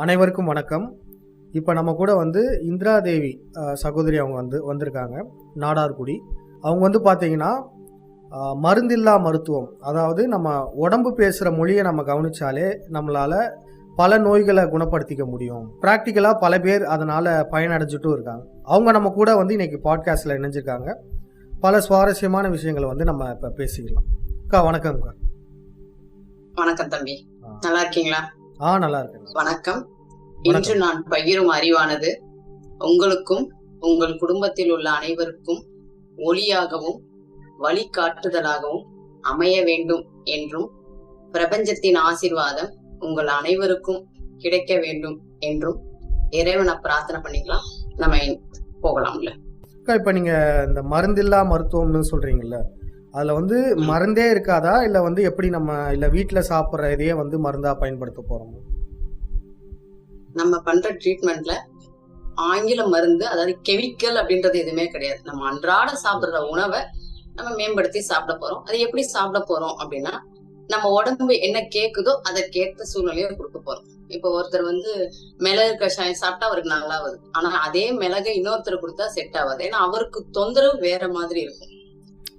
அனைவருக்கும் வணக்கம். இப்போ நம்ம கூட இந்திரா தேவி சகோதரி அவங்க வந்திருக்காங்க. நாடார்குடி. அவங்க பார்த்தீங்கன்னா மருந்தில்லா மருத்துவம், அதாவது நம்ம உடம்பு பேசுகிற மொழியை நம்ம கவனிச்சாலே நம்மளால் பல நோய்களை குணப்படுத்திக்க முடியும். ப்ராக்டிக்கலாக பல பேர் அதனால் பயனடைஞ்சிட்டும் இருக்காங்க. அவங்க நம்ம கூட இன்னைக்கு பாட்காஸ்டில் இணைஞ்சிருக்காங்க. பல சுவாரஸ்யமான விஷயங்களை நம்ம இப்போ பேசிக்கலாம். அக்கா வணக்கம்க்கா. வணக்கம் தம்பி, நல்லா இருக்கீங்களா? நல்லா இருக்கேன். வணக்கம். இன்று நான் பகிரும் அறிவானது உங்களுக்கும் உங்கள் குடும்பத்தில் உள்ள அனைவருக்கும் ஒளியாகவும் வழிகாட்டுதலாகவும் அமைய வேண்டும் என்றும் பிரபஞ்சத்தின் ஆசீர்வாதம் உங்கள் அனைவருக்கும் கிடைக்க வேண்டும் என்றும் இறைவனை பிரார்த்தனை பண்ணிக்கலாம். நம்ம போகலாம்ல. இப்ப நீங்க இந்த மருந்தில்லா மருத்துவம்னு சொல்றீங்கல்ல, அதுல மருந்தே இருக்காதா, இல்ல எப்படி நம்ம இல்ல வீட்டுல சாப்பிடுற இதையே மருந்தா பயன்படுத்த போறோம்? நம்ம பண்ற ட்ரீட்மெண்ட்ல ஆங்கில மருந்து, அதாவது கெமிக்கல் அப்படின்றது எதுவுமே கிடையாது. நம்ம அன்றாட சாப்பிடுற உணவை நம்ம மேம்படுத்தி சாப்பிட போறோம். அது எப்படி சாப்பிட போறோம் அப்படின்னா, நம்ம உடம்பு என்ன கேக்குதோ அதை கேட்ட சூழ்நிலையை கொடுக்க போறோம். இப்ப ஒருத்தர் மிளகு கஷாயம் சாப்பிட்டா அவருக்கு நல்லா வருது, ஆனா அதே மிளகை இன்னொருத்தர் கொடுத்தா செட் ஆகாது. ஏன்னா அவருக்கு தொந்தரவு வேற மாதிரி இருக்கும்.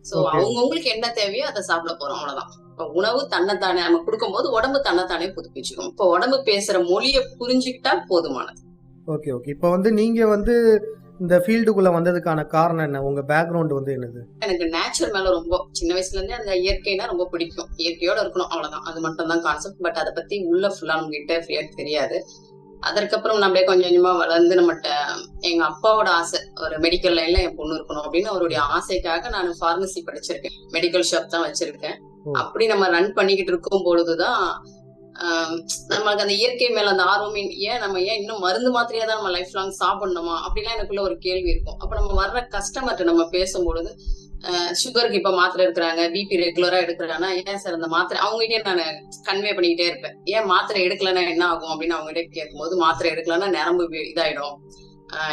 சோ அவங்கவுங்களுக்கு என்ன தேவையோ அதை சாப்பிட போறோம், அவ்வளவுதான். இப்ப உணவு தன்னைத்தானே நம்ம கொடுக்கும் போது உடம்பு தன்னைத்தானே புதுப்பிச்சுக்கும். இப்ப உடம்பு பேசுற மொழியை புரிஞ்சுக்கிட்டா போதுமானது. Okay okay. இப்ப நீங்க இந்த ஃபீல்டுக்குள்ள வந்ததுக்கான காரணம் என்ன? உங்க பேக்ரவுண்ட் என்னது? எனக்கு நேச்சர் மேல ரொம்ப சின்ன வயசுல இருந்தே அந்த இயற்கைனா ரொம்ப பிடிக்கும். இயற்கையோட இருக்கணும், அவ்வளவுதான். அது மட்டும் தான் கான்செப்ட். பட் அதை பத்தி உள்ள ஃபுல்லா நம்மகிட்ட தெரியாது. அதற்கப்புறம் நம்மளே கொஞ்சம் கொஞ்சமா வளர்ந்து நம்மகிட்ட எங்க அப்பாவோட ஆசை, ஒரு மெடிக்கல் லைன்ல என் பொண்ணு இருக்கணும் அப்படின்னு அவருடைய ஆசைக்காக நான் பார்மசி படிச்சிருக்கேன். மெடிக்கல் ஷாப் தான் வச்சிருக்கேன். அப்படி நம்ம ரன் பண்ணிக்கிட்டு இருக்கும் பொழுதுதான் நம்மளுக்கு அந்த இயற்கை மேல அந்த ஆர்வம், நம்ம ஏன் இன்னும் மருந்து மாத்திரையா தான் நம்ம லைஃப் லாங் சாப்பிடணுமா அப்படிலாம் எனக்குள்ள ஒரு கேள்வி இருக்கும். அப்ப நம்ம வர்ற கஸ்டமர்கிட்ட நம்ம பேசும்பொழுது, சுகருக்கு இப்ப மாத்திரை எடுக்கிறாங்க, பிபி ரெகுலரா எடுக்கிறாங்கன்னா, ஏன் சார் அந்த மாத்திரை அவங்ககிட்ட நான் கன்வே பண்ணிக்கிட்டே இருப்பேன். ஏன் மாத்திரை எடுக்கலன்னா என்ன ஆகும் அப்படின்னு அவங்ககிட்ட கேட்கும்போது, மாத்திரை எடுக்கலன்னா நரம்பு இதாயிடும்,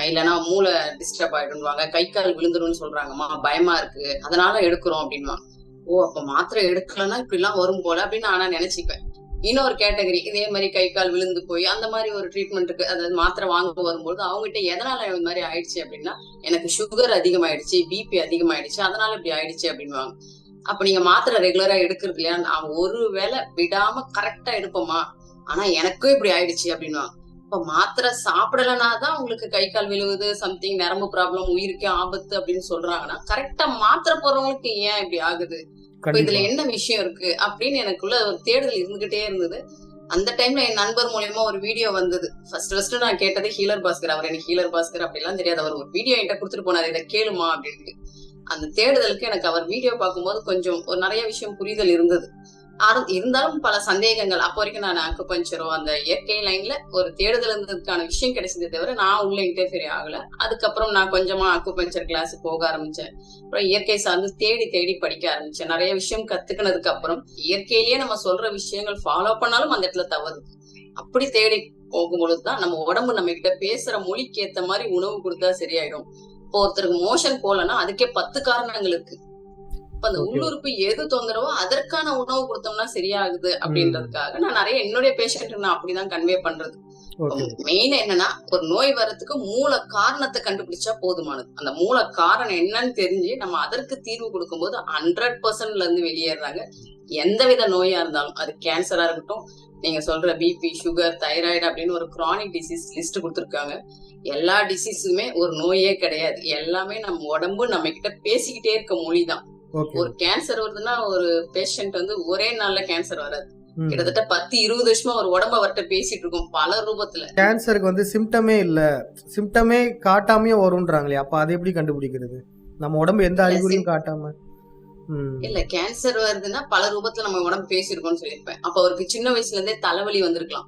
இல்லைன்னா மூளை டிஸ்டர்ப் ஆயிடுவாங்க, கை கால் விழுந்துரும்னு சொல்றாங்கம்மா, பயமா இருக்கு, அதனால எடுக்கிறோம் அப்படின்வாங்க. ஓ, அப்ப மாத்திரை எடுக்கலன்னா இப்படி எல்லாம் வரும் போல அப்படின்னு ஆனா நினைச்சுப்பேன். இன்னொரு கேட்டகரி இதே மாதிரி கை கால் விழுந்து போய் அந்த மாதிரி ஒரு ட்ரீட்மெண்ட்டுக்கு, அதாவது மாத்திரை வாங்க வரும்போது அவங்ககிட்ட எதனால இந்த மாதிரி ஆயிடுச்சு அப்படின்னா, எனக்கு சுகர் அதிகமாயிடுச்சு, பிபி அதிகமாயிடுச்சு, அதனால இப்படி ஆயிடுச்சு அப்படின்வாங்க. அப்ப நீங்க மாத்திரை ரெகுலரா எடுக்கிறது இல்லையா? நான் ஒரு வேளை விடாம கரெக்டா எடுப்போமா, ஆனா எனக்கும் இப்படி ஆயிடுச்சு அப்படின்வாங்க. இப்ப மாத்திரை சாப்பிடலனாதான் உங்களுக்கு கை கால் விழுவுது, சம்திங் நரம்பு ப்ராப்ளம், உயிருக்கே ஆபத்து அப்படின்னு சொல்றாங்கன்னா, கரெக்டா மாத்திரை போறவங்களுக்கு ஏன் இப்படி ஆகுது, இதுல என்ன விஷயம் இருக்கு அப்படின்னு எனக்குள்ள ஒரு தேடுதல் இருந்துகிட்டே இருந்தது. அந்த டைம்ல என் நண்பர் மூலியமா ஒரு வீடியோ வந்தது. ஃபர்ஸ்ட் நான் கேட்டது ஹீலர் பாஸ்கர். அவர் எனக்கு ஹீலர் பாஸ்கர் அப்படிலாம் தெரியாது. அவர் ஒரு வீடியோ என்கிட்ட கொடுத்துட்டு போனாரு, இதை கேளுமா அப்படின்ட்டு. அந்த தேடுதலுக்கு எனக்கு அவர் வீடியோ பார்க்கும்போது கொஞ்சம் ஒரு நிறைய விஷயம் புரிதல் இருந்தது. இருந்தாலும் பல சந்தேகங்கள். அப்போ வரைக்கும் நான் அக்குபஞ்சரோ அந்த இயற்கை லைன்ல ஒரு தேடுதல் இருந்ததுக்கான விஷயம் கிடைச்சதே தவிர நான் உள்ள இன்டர்ஃபியர் ஆகல. அதுக்கப்புறம் நான் கொஞ்சமா அக்குபஞ்சர் கிளாஸ் போக ஆரம்பிச்சேன். அப்புறம் இயற்கை சார்ந்து தேடி தேடி படிக்க ஆரம்பிச்சேன். நிறைய விஷயம் கத்துக்கினதுக்கு அப்புறம் இயற்கையிலேயே நம்ம சொல்ற விஷயங்கள் ஃபாலோ பண்ணாலும் அந்த இடத்துல தவறு. அப்படி தேடி போகும்பொழுதுதான் நம்ம உடம்பு நம்ம கிட்ட பேசுற மொழிக்கு ஏத்த மாதிரி உணவு கொடுத்தா சரியாயிடும். இப்போ ஒருத்தருக்கு மோஷன் போலன்னா அதுக்கே 10 காரணங்கள் இருக்கு. அந்த உள்ளுறுப்பு எது தொந்தரவோ அதற்கான உணவு கொடுத்தோம்னா சரியாகுது அப்படின்றதுக்காக நான் நிறைய என்னுடைய பேஷண்ட் நான் அப்படிதான் கன்வே பண்றது. மெயின் என்னன்னா, ஒரு நோய் வர்றதுக்கு மூல காரணத்தை கண்டுபிடிச்சா போதுமானது. அந்த மூல காரணம் என்னன்னு தெரிஞ்சு நம்ம அதற்கு தீர்வு கொடுக்கும் போது 100% இருந்து வெளியேறாங்க. எந்தவித நோயா இருந்தாலும், அது கேன்சரா இருக்கட்டும், நீங்க சொல்ற பிபி, சுகர், தைராய்டு அப்படின்னு ஒரு கிரானிக் டிசீஸ் லிஸ்ட் கொடுத்துருக்காங்க. எல்லா டிசீஸுமே ஒரு நோயே கிடையாது. எல்லாமே நம்ம உடம்பு நம்ம கிட்ட பேசிக்கிட்டே இருக்க மொழிதான். ஒரு கேன்சர் வருதுன்னா ஒரு பேஷண்ட் ஒரே நாள்ல கேன்சர் வராது. கிட்டத்தட்ட 10-20 வருஷமா ஒரு உடம்பு அவர்கிட்ட பேசிட்டு இருக்கும் பல ரூபத்துல. கேன்சருக்கு சிம்டமே இல்ல, சிம்டமே காட்டாமையே வரும்ன்றாங்களே, அப்ப அதை எப்படி கண்டுபிடிக்கிறது? நம்ம உடம்பு எந்த அறிகுறியும் காட்டாம இல்ல, கேன்சர் வருதுன்னா பல ரூபத்துல நம்ம உடம்பு பேசிருக்கோம்னு சொல்லியிருப்பேன். அப்ப அவருக்கு சின்ன வயசுல இருந்தே தலைவலி வந்திருக்கலாம்,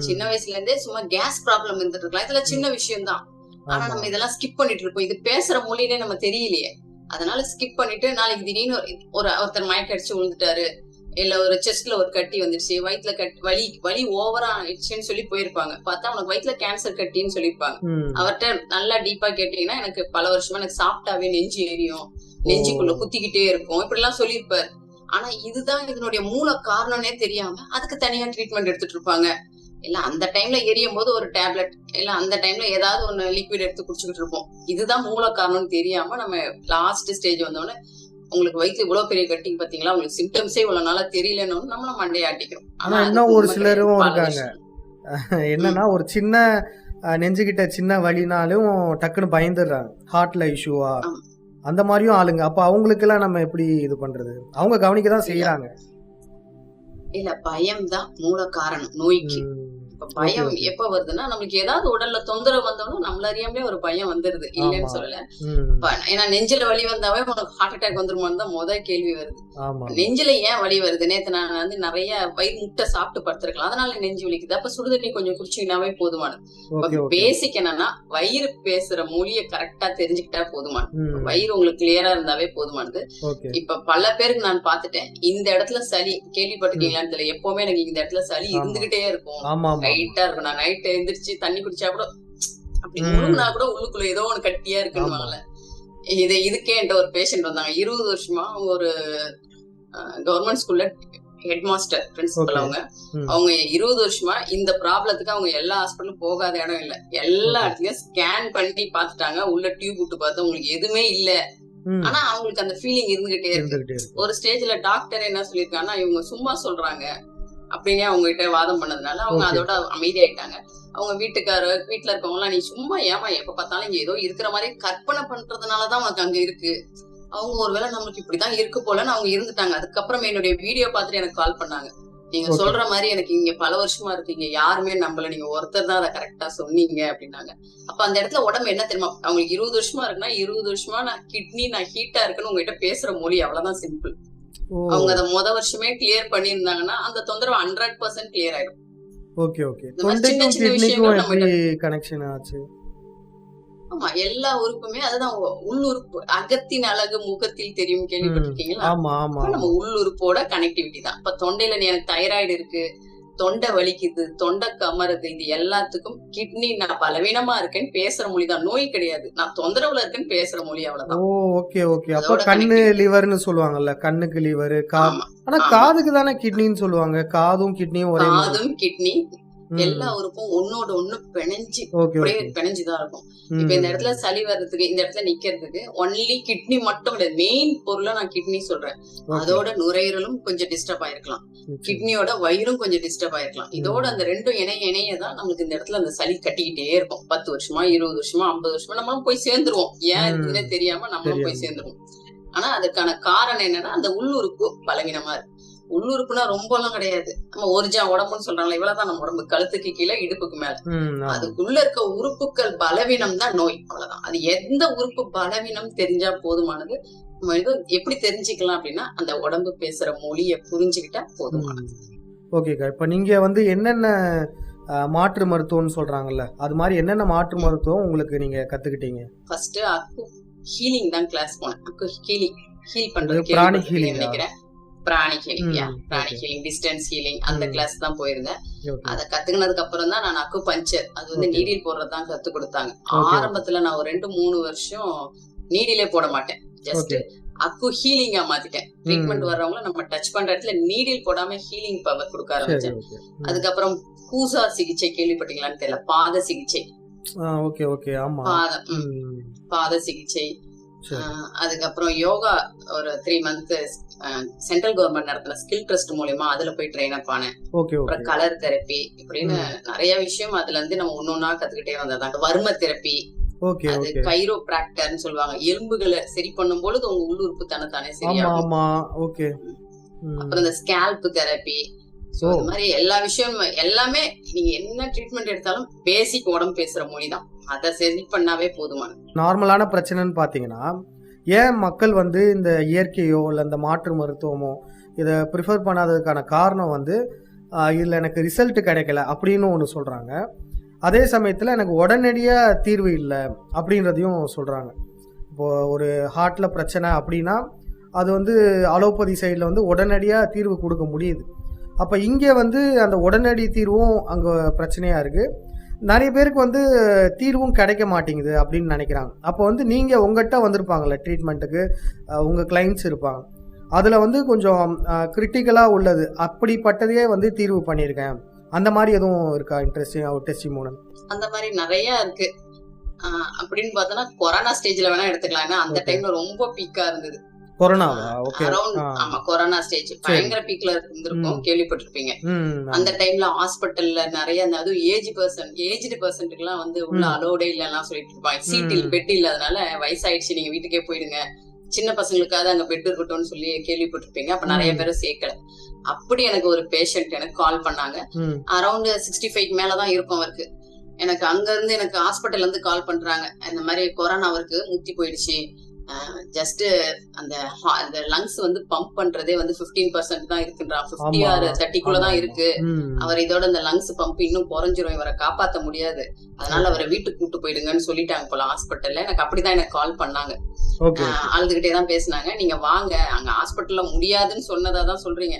சின்ன வயசுல இருந்தே சும்மா கேஸ் ப்ராப்ளம் இருந்துட்டு இருக்கலாம். இதுல சின்ன விஷயம் தான். ஆனா நம்ம இதெல்லாம் ஸ்கிப் பண்ணிட்டு இருக்கோம். இது பேசுற மொழியிலே நம்ம தெரியலையே, அதனால ஸ்கிப் பண்ணிட்டு நாளைக்கு திடீர்னு ஒருத்தர் மயக்க அடிச்சு விழுந்துட்டாரு, இல்ல ஒரு செஸ்ட்ல ஒரு கட்டி வந்துருச்சு, வயிற்றுல வலி ஓவரா ஆயிடுச்சுன்னு சொல்லி போயிருப்பாங்க. பார்த்தா அவனுக்கு வயிற்றுல கேன்சர் கட்டின்னு சொல்லிருப்பாங்க. அவர்கிட்ட நல்லா டீப்பா கேட்டீங்கன்னா, எனக்கு பல வருஷமா எனக்கு சாப்பிட்டாவே நெஞ்சு எரியும், நெஞ்சுக்குள்ள குத்திக்கிட்டே இருக்கும், இப்படி எல்லாம் சொல்லியிருப்பாரு. ஆனா இதுதான் இதனுடைய மூல காரணம்னே தெரியாம அதுக்கு தனியா ட்ரீட்மெண்ட் எடுத்துட்டு இருப்பாங்க. இல்ல அந்த டைம்ல எரியும் போது ஒரு டேப்லெட், இல்ல அந்த டைம்ல ஏதாவது ஒண்ணு லிக்விட் எடுத்து குடிச்சுக்கிட்டு இருப்போம். இதுதான் மூல காரணம்னு தெரியாம நம்ம லாஸ்ட் ஸ்டேஜ் வந்தோடனே உங்களுக்கு வயித்துல இவ்வளவு பெரிய கட்டிங் பாத்தீங்களா, உங்களுக்கு சிம்டம்ஸே இவ்வளவு நாளா தெரியலன்னு நம்மள மண்டையை ஆட்டிக்கிறோம். ஆனா ஆனா அது இன்னும் ஒரு உண்மை கிடையாது. சிலரும் பல இருக்காங்க. வருஷம். என்னன்னா ம். ஒரு சின்ன நெஞ்சுகிட்ட சின்ன வலினாலும் டக்குன்னு பயந்துடுறாங்க. ஹார்ட்ல இஷ்யூவா ஆமா. அந்த மாதிரியும் ஆளுங்க. அப்ப அவங்களுக்கெல்லாம் நம்ம எப்படி இது பண்றது? அவங்க கவனிக்க தான் இல்ல செய்யறாங்க. இல்ல பயம் தான் மூல காரணம் நோய்க்கு. இப்ப ஓகே பயம் ஓகே. எப்ப வருதுன்னா, நம்மளுக்கு ஏதாவது உடல்ல தொந்தரவு வந்தோம்னா நம்மள அறியாமலே ஒரு பயம் வந்துருது. ஆமா. இல்லைன்னு சொல்லல. ம். ஏன்னா நெஞ்சில வலி வந்தாவே உனக்கு ஹார்ட் அட்டாக் வந்துருமான்னு தான் முத கேள்வி வருது. ஆமா ஆமா. நெஞ்சில ஏன் வலி வருது? நேத்து நான் வந்து நிறைய வயிறு முட்டை சாப்பிட்டு படுத்திருக்கலாம். அதனால நெஞ்சு வலிக்குது. அப்ப சுடுதண்ணி கொஞ்சம் குடிச்சீங்கன்னாவே போதுமானது. இப்ப ஓகே ஓகே. பேசிக் என்னன்னா, வயிறு பேசுற மொழியை கரெக்டா தெரிஞ்சுக்கிட்டா போதுமானது. ம். வயிறு உங்களுக்கு கிளியரா இருந்தாவே போதுமானது. ஓகே. இப்ப பல பேருக்கு நான் பார்த்துட்டேன். இந்த இடத்துல சளி ம். கேள்விப்பட்டிருக்கீங்களான்னு தெரியல. எப்பவுமே எனக்கு இந்த இடத்துல சளி ஆமா. இருந்துகிட்டே இருக்கும். ஆமா ஆமா ஆமா. டைட்டா இருக்கும். நான் நைட் எந்திரிச்சு தண்ணி குடிச்சா கூட அப்படி ம். முழுங்கினா கூட உள்ளுக்குள்ள ஏதோ ஒண்ணு கட்டியா ஆமா. இருக்குன்னு இதுக்கே என்கிட்ட ஒரு பேஷண்ட் வந்தாங்க. 20 வருஷமா அவங்க ஒரு கவர்மெண்ட் ஸ்கூல்ல ஹெட் மாஸ்டர் பிரின்சிபல். ஓகே. அவங்க ம். அவங்க 20 வருஷமா இந்த ப்ராப்ளத்துக்கு அவங்க எல்லா ஹாஸ்பிட்டலும் போகாத இடம் இல்ல. எல்லா ஓகே. இடத்துலயும் ஸ்கேன் பண்ணி பார்த்துட்டாங்க. உள்ள டியூப் விட்டு பார்த்தா உங்களுக்கு எதுவுமே இல்ல. ம். ஆனா அவங்களுக்கு அந்த ஃபீலிங் இருந்துகிட்டே இருக்கு. இருந்துகிட்டே இருக்கு. ஒரு ஸ்டேஜ்ல டாக்டர் என்ன சொல்லியிருக்காங்கன்னா, இவங்க சும்மா சொல்றாங்க அப்படின்னு அவங்க கிட்ட வாதம் பண்ணதுனால அவங்க ஓகே. அதோட அமைதியாயிட்டாங்க. அவங்க வீட்டுல இருக்கவங்க எல்லாம், நீ சும்மா ஏமா எப்ப பார்த்தாலும் இங்க ஏதோ இருக்கிற மாதிரி கற்பனை பண்றதுனாலதான் உனக்கு அங்க இருக்கு. அவங்க ஒருவேளை நம்மளுக்கு இப்படிதான் இருக்கு போலன்னு அவங்க இருந்துட்டாங்க. அதுக்கப்புறம் என்னுடைய வீடியோ பார்த்துட்டு எனக்கு கால் பண்ணாங்க. நீங்க ஓகே. சொல்ற மாதிரி எனக்கு இங்க பல வருஷமா இருக்கீங்க, யாருமே நம்பல, நீங்க ஒருத்தர் தான் அதை கரெக்டா சொன்னீங்க அப்படின்னாங்க. அப்ப அந்த இடத்துல உடம்பு என்ன தெரியுமா, அவங்களுக்கு 20 வருஷமா இருக்குன்னா 20 வருஷமா நான் கிட்னி நான் ஹீட்டா இருக்குன்னு உங்ககிட்ட பேசுற மொழி அவ்வளவுதான் சிம்பிள். ஓ. அவங்க அதை வருஷமே கிளியர் பண்ணியிருந்தாங்கன்னா அந்த தொந்தரவு 100% கிளியர் ஆயிடும். Okay okay. இந்த மாதிரி சின்ன தொண்டைக்கும் சின்ன கிட்னிக்கும் விஷயங்கள் எப்படி நம்ம கனெக்ஷன் ஆச்சு? ஆமா எல்லா உறுப்புமே அதுதான் உள்ளுறுப்பு. அகத்தின் அழகு முகத்தில் தெரியும் ம். கேள்விப்பட்டிருக்கீங்களா? ஆமா ஆமா அப்ப நம்ம ஆமா. உள்ளுறுப்போட கனெக்டிவிட்டி தான். இப்ப தொண்டையில எனக்கு தைராய்டு இருக்கு, தொண்டை வலிக்குது, தொண்டை கமருது, இது எல்லாத்துக்கும் கிட்னி நான் பலவீனமா இருக்கேன்னு பேசுற மொழிதான். நோய் கிடையாது. நான் தொந்தரவுல இருக்கேன்னு பேசுற மொழி ஓ அவ்வளவுதான். Okay okay. அப்ப அதோட கண்ணு கனெக்டிவிட்டி. லிவர்னு சொல்லுவாங்கல்ல. கண்ணுக்கு லிவர், காது. ஆமா ஆனா ஆமா. காதுக்கு தானே கிட்னின்னு சொல்லுவாங்க. காதும் கிட்னியும் ஒரே மாதிரி. காதும் கிட்னி எல்லா ம். உறுப்பும் ஒன்னோட ஒண்ணு பிணைஞ்சு ஓகே அப்படியே ஓகே. பிணைஞ்சுதான் இருக்கும். இப்ப இந்த இடத்துல ம். சளி வர்றதுக்கு, இந்த இடத்துல நிக்கிறதுக்கு ஒன்லி கிட்னி மட்டும் கிடையாது. மெயின் பொருளா நான் கிட்னி சொல்றேன். ஓகே. அதோட நுரையீரலும் கொஞ்சம் டிஸ்டர்ப் ஆயிருக்கலாம். நிச்சயம். கிட்னியோட வயிறும் கொஞ்சம் டிஸ்டர்ப் ஆயிருக்கலாம். இதோட ம். அந்த ரெண்டும் இணையதான் நமக்கு இந்த இடத்துல அந்த சளி கட்டிக்கிட்டே இருக்கும். 10 வருஷமா 20 வருஷமா 50 வருஷமா நம்மளும் போய் சேர்ந்துருவோம். ஏன் இருக்குதுன்னே ம். தெரியாம நம்மளும் போய் தெரியாம. சேர்ந்துருவோம். ஆனா அதுக்கான காரணம் என்னன்னா, அந்த உள்ளுறுப்பு பலவீனமா இருக்கு. உள்ளுறுப்புனா ரொம்ப எல்லாம் கிடையாது. நம்ம உடம்புன்னு சொல்றாங்களா, இவ்வளவுதான் நம்ம உடம்பு. கழுத்துக்கு கீழே இடுப்புக்கு மேல. ஆமா. அதுக்குள்ள இருக்க உறுப்புகள் பலவீனம் தான் நோய். அவ்வளவுதான். அது எந்த உறுப்பு பலவீனம் தெரிஞ்சா போதுமானது. நம்ம இது எப்படி தெரிஞ்சுக்கலாம் அப்படின்னா, அந்த உடம்பு பேசுற மொழியை புரிஞ்சுக்கிட்டா போதுமானது. ஓகேக்கா. இப்ப நீங்க வந்து என்னென்ன மாற்று மருத்துவம்னு சொல்றாங்கல்ல, அது மாதிரி என்னென்ன மாற்று மருத்துவம் உங்களுக்கு நீங்க கத்துக்கிட்டீங்க? ஃபர்ஸ்ட் அக்கு ஹீலிங் தான் கிளாஸ் போனேன். அக்கு ஹீல் அது பண்றது பிராணி கேள்விப்பட்டிருக்கீங்கன்னு ஹீலிங்கா? நினைக்கிறேன். பிராணி ஹீலிங், ம். பிராணி ஓகே. ஹீலிங், டிஸ்டன்ஸ் ஹீலிங், அந்த ம். கிளாஸ் தான் போயிருந்தேன். ஓகே. அதை கத்துக்கினதுக்கு அப்புறம் தான் நான் அக்கு பஞ்சர், அது வந்து ஓகே. நீடில் போடுறதுதான் கத்து கொடுத்தாங்க. ஓகே. ஆரம்பத்துல நான் ஒரு 2-3 வருஷம் நீடிலே போட மாட்டேன். Just okay. அக்கு ஹீலிங்கா மாத்திட்டேன். ட்ரீட்மெண்ட் ம். வர்றவங்கள நம்ம டச் பண்ற இடத்துல நீடில் போடாம ஹீலிங் பவர் கொடுக்க சரி ஆரம்பிச்சேன். ஓகே. அதுக்கப்புறம் கூசா சிகிச்சை கேள்விப்பட்டீங்களான்னு தெரியல. பாத சிகிச்சை, ஓகே ஓகே. ஆமா. பாதம் ம். பாத சிகிச்சை. சரி. அதுக்கப்புறம் யோகா ஒரு 3 மந்த் சென்ட்ரல் கவர்மெண்ட் நடத்தின ஸ்கில் ட்ரஸ்ட் மூலியமா அதுல போய் ட்ரெயின் அப் ஆனேன். Okay okay. அப்புறம் கலர் தெரப்பி இப்படின்னு ம். நிறைய விஷயம் அதுல இருந்து நம்ம ஒன்னொன்னா கத்துக்கிட்டே வந்ததான். வர்ம தெரப்பி, ஓகே அது ஓகே. கைரோ பிராக்டர்னு சொல்லுவாங்க. எலும்புகளை சரி பண்ணும் பொழுது உங்க உள்ளுறுப்பு தானே ஆமா சரியாகும். ஆமா. ஓகே. ம். அப்புறம் இந்த ஸ்கேல்ப் தெரப்பி. சோ ஓ. இந்த மாதிரி எல்லா விஷயமும் எல்லாமே நீங்க என்ன ட்ரீட்மெண்ட் எடுத்தாலும் பேசிக் உடம்பு பேசுற மொழிதான். அதை சரி பண்ணாவே போதுமானது. நார்மலான பிரச்சனைன்னு பார்த்தீங்கன்னா, ஏன் மக்கள் வந்து இந்த இயற்கையோ இல்லை இந்த மாற்று மருத்துவமோ இதை ப்ரிஃபர் பண்ணாததுக்கான காரணம் வந்து இதில் எனக்கு ரிசல்ட் கிடைக்கல அப்படின்னு ஒன்று சொல்கிறாங்க. அதே சமயத்தில் எனக்கு உடனடியாக தீர்வு இல்லை அப்படின்றதையும் சொல்கிறாங்க. இப்போது ஒரு ஹார்ட்டில் பிரச்சனை அப்படின்னா அது வந்து அலோபதி சைடில் வந்து உடனடியாக தீர்வு கொடுக்க முடியுது. அப்போ இங்கே வந்து அந்த உடனடி தீர்வும் அங்கே பிரச்சனையாக இருக்குது. நிறைய பேருக்கு வந்து தீர்வும் கிடைக்க மாட்டேங்குது அப்படின்னு நினைக்கிறாங்க. அப்போ வந்து நீங்கள் உங்கள்கிட்ட வந்திருப்பாங்கள்ல ட்ரீட்மெண்ட்டுக்கு, உங்கள் கிளைண்ட்ஸ் இருப்பாங்க. அதில் வந்து கொஞ்சம் கிரிட்டிக்கலாக உள்ளது அப்படிப்பட்டதையே வந்து தீர்வு பண்ணியிருக்கேன் அந்த மாதிரி எதுவும் இருக்கா இன்ட்ரெஸ்டிங் ஒரு டெஸ்டிமோனல்? அந்த மாதிரி நிறைய இருக்கு. அப்படின்னு பார்த்தோன்னா கொரோனா ஸ்டேஜ்ல வேணா எடுத்துக்கலாம். ஏன்னா அந்த ஓகே. டைம்ல ரொம்ப பீக்கா இருந்தது. கொரோனாவா? ஓகே. அரௌண்ட் ஆமா கொரோனா ஸ்டேஜ் சரி. பயங்கர பீக்ல இருந்திருக்கும், ம். கேள்விப்பட்டிருப்பீங்க. ஆமா. அந்த டைம்ல ஹாஸ்பிட்டல்ல நிறைய அதுவும் ஏஜ்டு பர்சன்ட்டுக்குலாம் வந்து உள்ள ம். அலோடே இல்லைலாம் சொல்லிட்டு இருப்பாங்க. ம். பெட் இல்லாதனால வயசாயிடுச்சு, நீங்க வீட்டுக்கே போயிடுங்க, சின்ன பசங்களுக்காவது அங்க பெட் இருக்கட்டும்னு சொல்லி கேள்விப்பட்டிருப்பீங்க. அப்ப நிறைய ம். பேரை சேர்க்கல. அப்படி எனக்கு ஒரு பேஷண்ட் எனக்கு கால் பண்ணாங்க. ம். அரௌண்ட் 65 மேலதான் இருக்கும் அவருக்கு. எனக்கு அங்க இருந்து எனக்கு ஹாஸ்பிட்டல்ல இருந்து கால் பண்றாங்க. இந்த மாதிரி கொரோனா அவருக்கு முத்தி போயிடுச்சு. ஜஸ்ட் அந்த லங்ஸ் வந்து பம்ப் பண்றதே வந்து 15% தான் இருக்குன்றான். 50 ஆமா. ஆர் 30 தான் ஆமா. இருக்கு. ம். அவர் இதோட இந்த லங்ஸ் பம்ப் இன்னும் குறைஞ்சிரும், இவரை காப்பாத்த முடியாது, அதனால ஓகே. அவரை வீட்டுக்கு கூட்டு போயிடுங்கன்னு சொல்லிட்டாங்க போல ஹாஸ்பிட்டல்ல. எனக்கு அப்படிதான் எனக்கு கால் பண்ணாங்க. ஓகே. ஓகே. அழுதுகிட்டே தான் பேசினாங்க. நீங்க வாங்க, அங்க ஹாஸ்பிட்டல்ல முடியாதுன்னு சொன்னதா தான் சொல்றீங்க,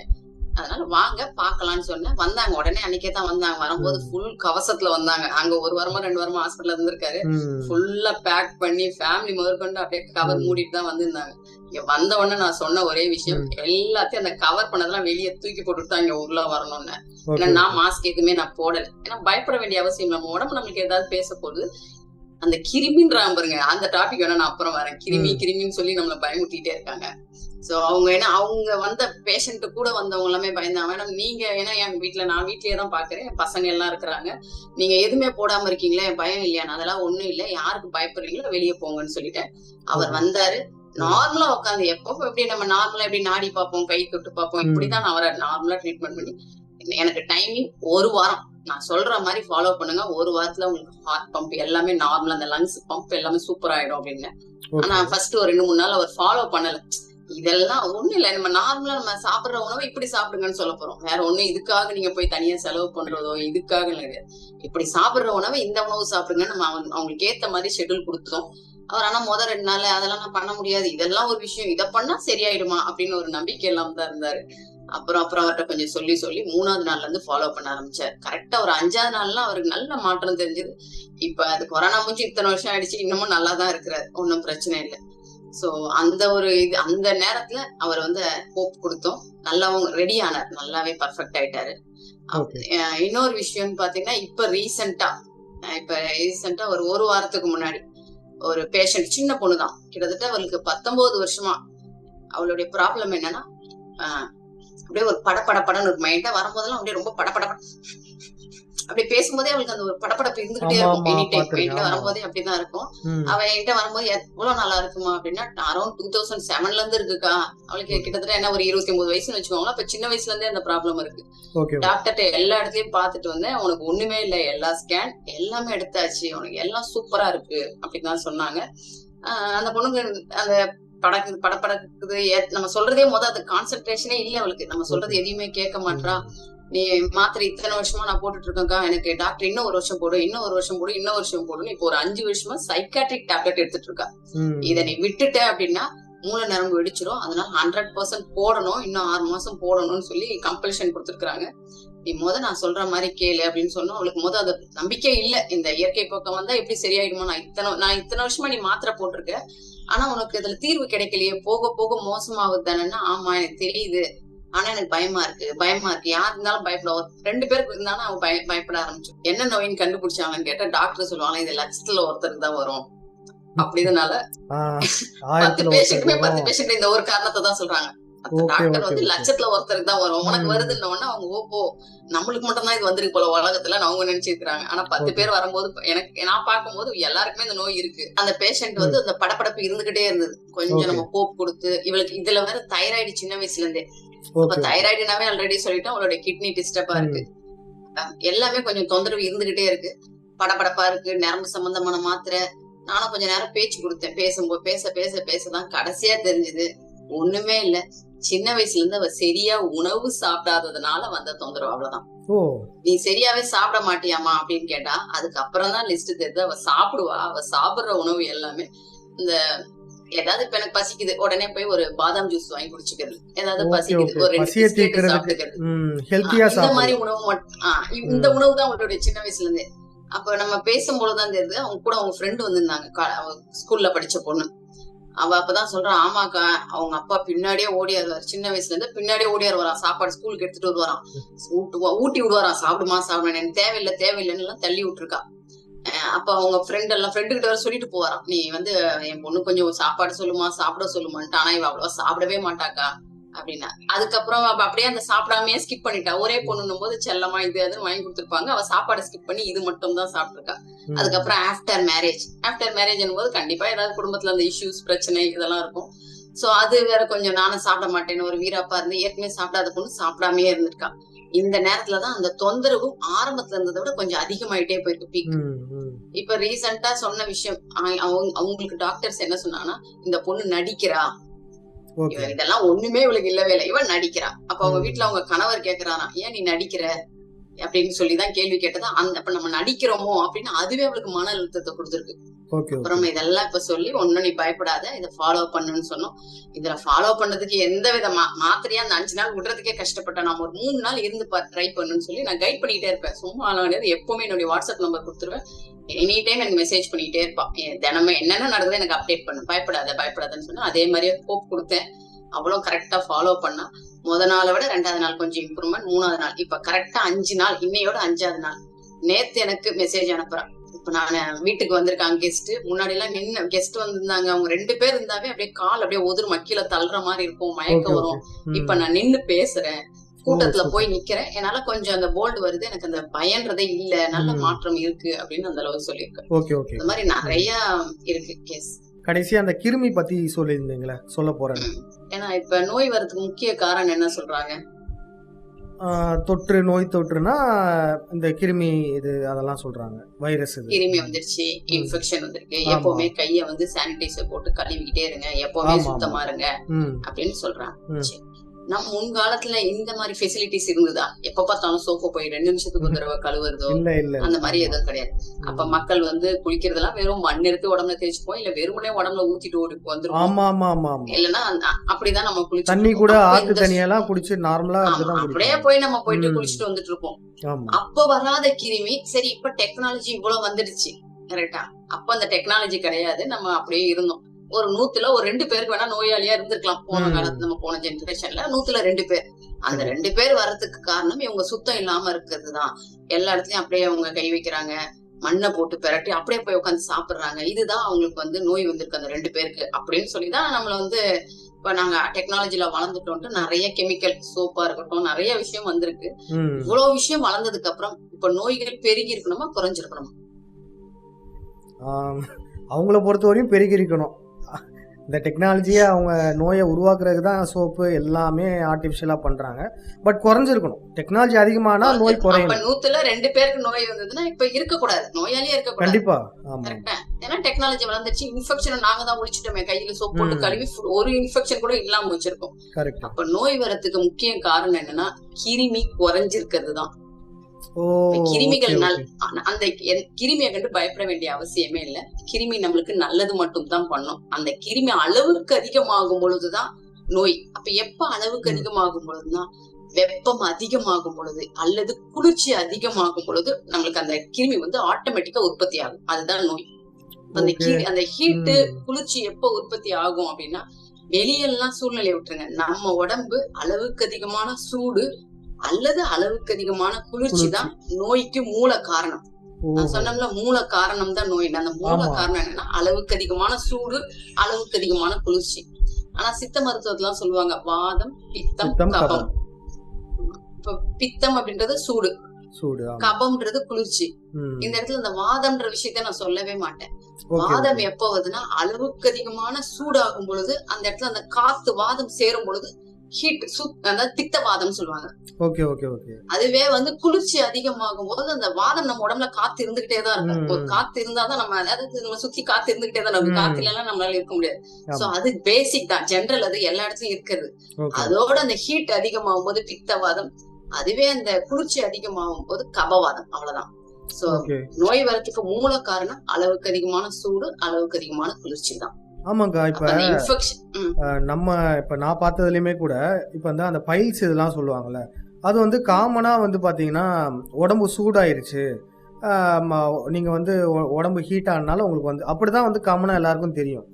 அதனால வாங்க பாக்கலாம்னு சொன்னேன். வந்தாங்க, உடனே அன்னைக்கே தான் வந்தாங்க. வரும்போது ம். ஃபுல் கவசத்துல வந்தாங்க. அங்க 1 வாரமா 2 வாரமா ஹாஸ்பிட்டல்ல இருந்திருக்காரு. ம். ஃபுல்லா பேக் பண்ணி ஃபேமிலி முதற்கொண்டு அப்படியே கவர் ம். மூடிட்டு தான் வந்திருந்தாங்க. இங்க வந்த உடனே நான் சொன்ன ஒரே விஷயம், ம். எல்லாத்தையும் அந்த கவர் பண்ணதெல்லாம் வெளியே தூக்கி போட்டுட்டு தான் இங்க உள்ள வரணும்னு. ஓகே. ஏன்னா நான் மாஸ்க் எதுவுமே நான் போடல. ஏன்னா பயப்பட வேண்டிய அவசியம், நம்ம உடம்பு நம்மளுக்கு ஏதாவது பேச போகுது. அந்த கிருமின்றாங்க பாருங்க, அந்த டாபிக் வேணா நான் அப்புறம் வரேன். கிருமின்னு சொல்லி நம்மள பயமுறுத்திட்டே இருக்காங்க. சோ அவங்க வந்த பேஷண்ட் கூட வந்தவங்க எல்லாமே பயந்தாங்க. மேடம் நீங்க, ஏன்னா என் வீட்டுல நான் வீட்லயே தான் பாக்குறேன், என் பசங்க எல்லாம் இருக்கிறாங்க, நீங்க எதுவுமே போடாம இருக்கீங்களே, பயம் இல்லையா? அதெல்லாம் ஒண்ணும் இல்ல, யாருக்கு பயப்படுறீங்களோ வெளியே போங்கன்னு சொல்லிட்டேன். அவர் வந்தாரு, நார்மலா உட்காந்து எப்போ எப்படி நம்ம நார்மலா எப்படி நாடி பார்ப்போம், கை தொட்டு பார்ப்போம், இப்படிதான் நான் அவரை நார்மலா ட்ரீட்மெண்ட் பண்ணி, எனக்கு டைமிங் 1 வாரம் நான் சொல்ற மாதிரி ஃபாலோ பண்ணுங்க, 1 வாரத்துல உங்களுக்கு ஹார்ட் பம்ப் எல்லாமே நார்மலா, அந்த லங்ஸ் பம்ப் எல்லாமே சூப்பர் ஆயிடும் அப்படின்னு. ஆனா ஃபர்ஸ்ட் ஒரு 2-3 நாள் அவர் ஃபாலோ பண்ணல. இதெல்லாம் ஒண்ணு இல்ல, நம்ம நார்மலா நம்ம சாப்பிடுற உணவை இப்படி சாப்பிடுங்கன்னு சொல்ல போறோம், வேற ஒண்ணு இதுக்காக நீங்க போய் தனியா செலவு பண்றதோ இதுக்காக கிடையாது. இப்படி சாப்பிடுற உணவை இந்த உணவு சாப்பிடுங்க, நம்ம அவங்களுக்கு ஏத்த மாதிரி ஷெட்யூல் கொடுத்தோம். அவர் ஆனா 2 நாள் அதெல்லாம் நான் பண்ண முடியாது, இதெல்லாம் ஒரு விஷயம், இதை பண்ணா சரியாயிடுமா அப்படின்னு ஒரு நம்பிக்கை எல்லாம் தான் இருந்தாரு. அப்புறம் அவர்கிட்ட கொஞ்சம் சொல்லி 3ஆவது நாள்ல இருந்து ஃபாலோ பண்ண ஆரம்பிச்சாரு. கரெக்டா ஒரு 5ஆவது நாள்லாம் அவருக்கு நல்ல மாற்றம் தெரிஞ்சது. இப்ப அது கொரோனா முடிஞ்சு இத்தனை வருஷம் ஆயிடுச்சு, இன்னமும் நல்லா தான் இருக்கிறாரு, ஒன்னும் பிரச்சனை இல்லை. சோ அந்த ஒரு அந்த நேரத்துல அவர் வந்து ஹோப் கொடுத்தோம், நல்லாவும் ரெடி ஆனார், நல்லாவே பர்ஃபெக்ட் ஆயிட்டாரு. இன்னொரு விஷயம்னு பாத்தீங்கன்னா, இப்ப ரீசெண்டா ஒரு வாரத்துக்கு முன்னாடி ஒரு பேஷண்ட், சின்ன பொண்ணுதான், கிட்டத்தட்ட அவளுக்கு 19 வருஷமா. அவளுடைய ப்ராப்ளம் என்னன்னா, அப்படியே ஒரு படன்னு ஒரு மைண்ட வரும்போதெல்லாம் அப்படியே ரொம்ப படபட, அப்படி பேசும்போதே அவளுக்கு அந்த ஒரு படப்படப்பு இருந்துகிட்டே இருக்கும். எனி டைம் என்கிட்ட வரும்போதே அப்படிதான் இருக்கும். அவ என்கிட்ட வரும்போது எவ்வளவு நல்லா இருக்குமா அப்படின்னா, அரௌண்ட் 2007ல இருந்து இருக்குக்கா. அவளுக்கு கிட்டத்தட்ட என்ன ஒரு 29 வயசுன்னு வச்சுக்கோங்களேன். அப்ப சின்ன வயசுல இருந்தே அந்த ப்ராப்ளம் இருக்கு. டாக்டர்கிட்ட எல்லா இடத்தையும் பார்த்துட்டு வந்தேன், உனக்கு ஒண்ணுமே இல்லை, எல்லா ஸ்கேன் எல்லாமே எடுத்தாச்சு, உனக்கு எல்லாம் சூப்பரா இருக்கு அப்படின்னு தான் சொன்னாங்க. அந்த பொண்ணுக்கு அந்த படப்படக்குது, நம்ம சொல்றதே அது கான்சென்ட்ரேஷனே இல்ல அவளுக்கு, நம்ம சொல்றது எதையுமே கேட்க மாட்டா. நீ மாத்திரை இத்தனை வருஷமா நான் போட்டுட்டு இருக்கேன்க்கா, எனக்கு டாக்டர் இன்னும் 1 வருஷம் போடு, இன்னும் 1 வருஷம் போடு, இன்னும் 1 வருஷம் போடுன்னு இப்போ ஒரு 5 வருஷமா சைக்காட்ரிக் டேப்லெட் எடுத்துட்டு இருக்கா. இதை நீ விட்டுட்ட அப்படின்னா மூளை நரம்பு வெடிச்சிரும், அதனால 100% போடணும், இன்னும் 6 மாசம் போடணும்னு சொல்லி கம்பல்ஷன் கொடுத்துருக்காங்க. நீ நான் சொல்ற மாதிரி கேளு அப்படின்னு சொன்னோம். அவளுக்கு அது நம்பிக்கை இல்ல, இந்த இயற்கை பக்கம் வந்தா எப்படி சரியாயிடுமா, நான் இத்தனை வருஷமா நீ மாத்திரை போட்டிருக்க, ஆனா உனக்கு இதுல தீர்வு கிடைக்கலையே, போக போக மோசமாகுது தானேன்னா, ஆமா எனக்கு தெரியுது, ஆனா எனக்கு பயமா இருக்கு, யாரு இருந்தாலும் பயப்படும். 2 பேருக்கு இருந்தாலும் அவன் பயப்பட ஆரம்பிச்சு. என்ன நோயின்னு கண்டுபிடிச்சாங்கன்னு கேட்டா டாக்டர் சொல்லுவாங்க, இது லட்சத்துல ஒருத்தருக்கு தான் வரும் அப்படிதனால 10 பேஷண்ட் இந்த ஒரு காரணத்தை தான் சொல்றாங்க. டாக்டர் வந்து லட்சத்துல ஒருத்தருக்கு தான் வரும், உனக்கு வருதுன்னு அவங்க ஓப்போ நம்மளுக்கு மட்டும் தான் இது வந்திருக்கு போல உலகத்துல அவங்க நினைச்சிருக்காங்க. ஆனா 10 பேர் வரும்போது நான் பார்க்கும்போது எல்லாருக்குமே இந்த நோய் இருக்கு. அந்த பேஷண்ட் வந்து அந்த படப்படப்பு இருந்துகிட்டே இருந்தது. கொஞ்சம் நம்ம போப் கொடுத்து, இவளுக்கு இதுல வேற தைராய்டு சின்ன வயசுல இருந்தே. இப்ப தைராய்டுனாவே ஆல்ரெடி சொல்லிட்டோம், அவளுடைய கிட்னி டிஸ்டர்பா இருக்கு, எல்லாமே கொஞ்சம் தொந்தரவு இருந்துகிட்டே இருக்கு, படபடப்பா இருக்கு, நரம்பு சம்பந்தமான மாத்திரை. நானும் கொஞ்ச நேரம் பேச்சு கொடுத்தேன், பேசும்போது பேசதான் கடைசியா தெரிஞ்சது ஒண்ணுமே இல்ல, சின்ன வயசுல இருந்து அவ சரியா உணவு சாப்பிடாததுனால வந்த தொந்தரவு, அவ்வளவுதான். நீ சரியாவே சாப்பிட மாட்டியாமா அப்படின்னு கேட்டா, அதுக்கப்புறம் தான் லிஸ்ட் தெரியுது. அவ சாப்பிடுவா, அவ சாப்பிடுற உணவு எல்லாமே இந்த ஏதாவது இப்ப எனக்கு பசிக்குது உடனே போய் ஒரு பாதாம் ஜூஸ் வாங்கி குடிச்சுக்கிறது, ஏதாவது பசிக்குது ஒரு 2 பிஸ்கெட் சாப்பிட்டுக்கிறது, இந்த மாதிரி உணவு மட்டும். இந்த உணவு தான் அவங்களுடைய சின்ன வயசுல இருந்தே. அப்ப நம்ம பேசும்போதுதான் தெரியுது, அவங்க கூட அவங்க ஃப்ரெண்டு வந்திருந்தாங்க, ஸ்கூல்ல படிச்ச பொண்ணு. அவ அப்பதான் சொல்றான், ஆமாக்கா அவங்க அப்பா பின்னாடியே ஓடியாருவாரு, சின்ன வயசுல இருந்து பின்னாடியே ஓடியாரு சாப்பாடு ஸ்கூலுக்கு எடுத்துட்டு வருவாராம், ஊட்டி விடுவாராம், சாப்பிடுமா சாப்பிடுமா, எனக்கு தேவையில்லை தேவையில்லைன்னு எல்லாம் தள்ளி விட்டுருக்கா. அப்ப அவங்க ஃப்ரெண்டு கிட்ட வர சொல்லிட்டு போவாராம், நீ வந்து என் பொண்ணு கொஞ்சம் சாப்பாடு சொல்லுமா சாப்பிட சொல்லுமான்ட்டு. ஆனா இவ அவ்வளவா சாப்பிடவே மாட்டாக்கா அப்படின்னா. அதுக்கப்புறம் அவ அப்படியே அந்த சாப்பிடாமையே ஸ்கிப் பண்ணிட்டா. ஒரே பொண்ணுன்னும் போது செல்லமா இது அதுன்னு வாங்கி கொடுத்துருப்பாங்க, அவ சாப்பாடு ஸ்கிப் பண்ணி இது மட்டும் தான் சாப்பிட்டுருக்கா. அதுக்கப்புறம் ஆஃப்டர் மேரேஜ் போது கண்டிப்பா ஏதாவது குடும்பத்துல அந்த இஷ்யூஸ் பிரச்சனை இதெல்லாம் இருக்கும். சோ அது வேற கொஞ்சம் நானும் சாப்பிட மாட்டேன்னு ஒரு வீராப்பா இருந்து ஏற்கனவே சாப்பிடாத பொண்ணு சாப்பிடாமயே இருந்திருக்கா. இந்த நேரத்துலதான் அந்த தொந்தரவும் ஆரம்பத்துல இருந்ததை விட கொஞ்சம் அதிகமாயிட்டே போயிருக்கு பீக். இப்ப ரீசெண்டா சொன்ன விஷயம், அவங்களுக்கு டாக்டர்ஸ் என்ன சொன்னாங்கன்னா, இந்த பொண்ணு நடிக்கிறா, இதெல்லாம் ஒண்ணுமே இவளுக்கு இல்லவே இல்லை, இவன் நடிக்கிறா. அப்ப அவங்க வீட்டுல அவங்க கணவர் கேக்குறாராம், ஏன் நீ நடிக்கிற அப்படின்னு சொல்லிதான் கேள்வி கேட்டதா. அப்ப நம்ம நடிக்கிறோமோ அப்படின்னு அதுவே அவளுக்கு மன அழுத்தத்தை கொடுத்துருக்கு. அப்புறம் இதெல்லாம் இப்ப சொல்லி ஒன்னும் நீ பயப்படாத, இதை ஃபாலோ பண்ணுன்னு சொன்னோம். இதுல ஃபாலோ பண்ணதுக்கு எந்த வித மாத்திரையா அந்த 5 நாள் விடுறதுக்கே கஷ்டப்பட்டேன். நான் ஒரு 3 நாள் இருந்து ட்ரை பண்ணுன்னு சொல்லி நான் கைட் பண்ணிட்டே இருப்பேன். சும்மா கிடையாது, எப்பவுமே என்னுடைய வாட்ஸ்அப் நம்பர் கொடுத்துருவேன். எனி டைம் எனக்கு மெசேஜ் பண்ணிட்டே இருப்பான், தினமும் என்னென்ன நடக்குது எனக்கு அப்டேட் பண்ணு, பயப்படாதன்னு சொன்னா அதே மாதிரியே ஹோப் கொடுத்தேன். அவ்வளவு கரெக்டா ஃபாலோ பண்ணா. நாளை விட 2வது நாள் கொஞ்சம் இம்ப்ரூவ்மெண்ட், 3வது நாள் இப்ப கரெக்டா 5 நாள், இன்னையோட 5வது நாள். நேத்து எனக்கு மெசேஜ் அனுப்புறான், இப்ப நான் வீட்டுக்கு வந்திருக்காங்க கெஸ்ட். முன்னாடி எல்லாம் நின்று கெஸ்ட் வந்திருந்தாங்க, அவங்க 2 பேர் இருந்தாவே அப்படியே கால் அப்படியே ஒதுரு மக்கில தள்ளுற மாதிரி இருக்கும், மயக்கம் வரும். இப்ப நான் நின்னு பேசுறேன், கூட்டத்துல போய் நிக்கிறேன், என்னால கொஞ்சம் அந்த போல்டு வருது, எனக்கு அந்த பயன்றதே இல்ல, நல்ல மாற்றம் இருக்கு அப்படின்னு அந்த அளவுக்கு சொல்லியிருக்கேன். இந்த மாதிரி நிறைய இருக்கு கேஸ். கடைசியா அந்த கிருமி பத்தி சொல்லியிருந்தீங்களா, சொல்ல போறேன். ஏன்னா இப்ப நோய் வரதுக்கு முக்கிய காரணம் என்ன சொல்றாங்க, தொற்று, நோய் தொற்றுனா இந்த கிருமி இது அதெல்லாம் சொல்றாங்க, வைரஸ் கிருமி வந்துருச்சு, இன்ஃபெக்ஷன் வந்திருக்கு, எப்பவுமே கைய வந்து சானிடைசர் போட்டு கழுவிக்கிட்டே இருங்க, எப்பவுமே சுத்தமா இருங்க அப்படின்னு சொல்றாங்க. நம்ம முன்காலத்துல இந்த மாதிரி ஃபெசிலிட்டிஸ் இருந்ததா? எப்ப பார்த்தாலும் சோப்பு போய் 2 நிமிஷத்துக்கு ஒரு தடவை கழுவுறதோ அந்த மாதிரி எதுவும் கிடையாது. அப்ப மக்கள் வந்து குளிக்கிறதெல்லாம் வெறும் மண் எடுத்து உடம்புல தேய்ச்சுப்போம், இல்ல வெறுமனே உடம்புல ஊத்திட்டு ஓடி வந்துருவோம். இல்லன்னா அப்படிதான் நம்ம குளிச்சு தண்ணி கூட ஆத்து தண்ணியெல்லாம் குடிச்சு நார்மலா அப்படியே போய் நம்ம போயிட்டு குளிச்சுட்டு வந்துட்டு இருப்போம். அப்ப வராத கிருமி. சரி, இப்ப டெக்னாலஜி இவ்வளவு வந்துடுச்சு, கரெக்டா? அப்ப அந்த டெக்னாலஜி கிடையாது, நம்ம அப்படியே இருந்தோம். ஒரு 100ல ஒரு 2 பேருக்கு வேணா நோயாளியா இருந்திருக்கலாம் போன காலத்துல, நம்ம போன ஜெனரேஷன்ல 100ல 2 பேர். அந்த 2 பேர் வர்றதுக்கு காரணம் இவங்க சுத்தம் இல்லாம இருக்கிறதுதான். எல்லா இடத்துலயும் அப்படியே அவங்க கை வைக்கிறாங்க, மண்ணை போட்டு பெரட்டி அப்படியே போய் உட்காந்து சாப்பிடுறாங்க. இதுதான் அவங்களுக்கு வந்து நோய் வந்திருக்கு அந்த 2 பேருக்கு அப்படின்னு சொல்லிதான் நம்மள வந்து இப்ப நாங்க டெக்னாலஜில வளர்ந்துட்டோம்ட்டு நிறைய கெமிக்கல் சோப்பா இருக்கட்டும் நிறைய விஷயம் வந்திருக்கு. இவ்வளவு விஷயம் வளர்ந்ததுக்கு அப்புறம் இப்ப நோய்கள் பெருகி இருக்கணுமா குறைஞ்சிருக்கணுமா? அவங்கள பொறுத்தவரையும் பெருகி இருக்கணும். இந்த டெக்னாலஜியை அவங்க நோயை உருவாக்குறதுக்கு தான் சோப்பு எல்லாமே ஆர்டிஃபிஷியலா பண்றாங்க. பட் குறைஞ்சிருக்கணும். டெக்னாலஜி அதிகமானா நோய் குறையும். 100ல 2 பேருக்கு நோய் வந்ததுன்னா இப்ப இருக்கக்கூடாது, நோயாளியே இருக்கக்கூடாது. கண்டிப்பா. கரெக்டா? ஏன்னா டெக்னாலஜி வளர்ந்துச்சு, இன்ஃபெக்ஷன் நாங்க தான் ஒழிச்சிட்டோமே, கையில சோப் போட்டு கழுவி ஒரு இன்ஃபெக்ஷன் கூட இல்லாம வச்சிருக்கோம். அப்ப நோய் வரத்துக்கு முக்கிய காரணம் என்னன்னா கிருமி குறைஞ்சிருக்கிறது தான். கிருமிகள் அந்த கிருமியை கண்டு பயப்பட வேண்டிய அவசியமே இல்ல. கிருமி நம்மளுக்கு நல்லது மட்டும் தான் பண்ணும். அந்த கிருமி அளவுக்கு அதிகமாகும் பொழுதுதான் நோய். அப்ப எப்ப அளவுக்கு அதிகமாகும் பொழுதுதான், வெப்பம் அதிகமாகும் பொழுது அல்லது குளிர்ச்சி அதிகமாகும் பொழுது நம்மளுக்கு அந்த கிருமி வந்து ஆட்டோமேட்டிக்கா உற்பத்தி ஆகும். அதுதான் நோய். அந்த ஹீட்டு குளிர்ச்சி எப்ப உற்பத்தி ஆகும் அப்படின்னா, வெளியெல்லாம் சூழ்நிலை விட்டுருங்க, நம்ம உடம்பு அளவுக்கு அதிகமான சூடு அல்லது அளவுக்கு அதிகமான குளிர்ச்சி தான் நோய்க்கு மூல காரணம். நான் சொன்னோம்ல, மூல காரணம் தான் நோய். அந்த மூல காரணம் என்னன்னா அளவுக்கு அதிகமான சூடு, அளவுக்கு அதிகமான குளிர்ச்சி. ஆனா சித்த மருத்துவத்துல சொல்லுவாங்க வாதம், பித்தம், கபம். இப்ப பித்தம் அப்படின்றது சூடு, கபம்ன்றது குளிர்ச்சி. இந்த இடத்துல இந்த வாதம்ன்ற விஷயத்த நான் சொல்லவே மாட்டேன். வாதம் எப்ப வருதுன்னா அளவுக்கு அதிகமான சூடாகும் பொழுது, அந்த இடத்துல அந்த காத்து வாதம் சேரும் பொழுது ஹீட், அதாவது பித்தவாதம் சொல்லுவாங்க. அதுவே வந்து குளிர்ச்சி அதிகமாகும் போது அந்த வாதம் நம்ம உடம்புல காத்து இருந்துகிட்டே தான் இருக்கும். ஒரு காத்து இருந்தாதான் நம்ம, அதாவது நம்ம சுத்தி காத்து இருந்துகிட்டே தான் இருக்கும், காத்து இல்லைன்னா நம்மளால இருக்க முடியாது. சோ அது பேசிக் தான், ஜெனரல், அது எல்லா இடத்துலயும் இருக்கிறது. அதோட அந்த ஹீட் அதிகமாகும் போது பித்தவாதம், அதுவே அந்த குளிர்ச்சி அதிகமாகும் போது கபவாதம். அவ்வளவுதான். சோ நோய் வரத்துக்கு மூல காரணம் அளவுக்கு அதிகமான சூடு, அளவுக்கு அதிகமான குளிர்ச்சி தான். ஆமாங்கா. இப்ப நம்ம இப்ப நான் பார்த்ததுலயுமே கூட இப்ப வந்து அந்த பைல்ஸ் இதெல்லாம் சொல்லுவாங்கல்ல, அது வந்து காமனா வந்து பாத்தீங்கன்னா உடம்பு சூடாயிருச்சு, நீங்க வந்து உடம்பு ஹீட் ஆனாலும் உங்களுக்கு வந்து அப்படிதான் வந்து காமனா எல்லாருக்கும் தெரியும்.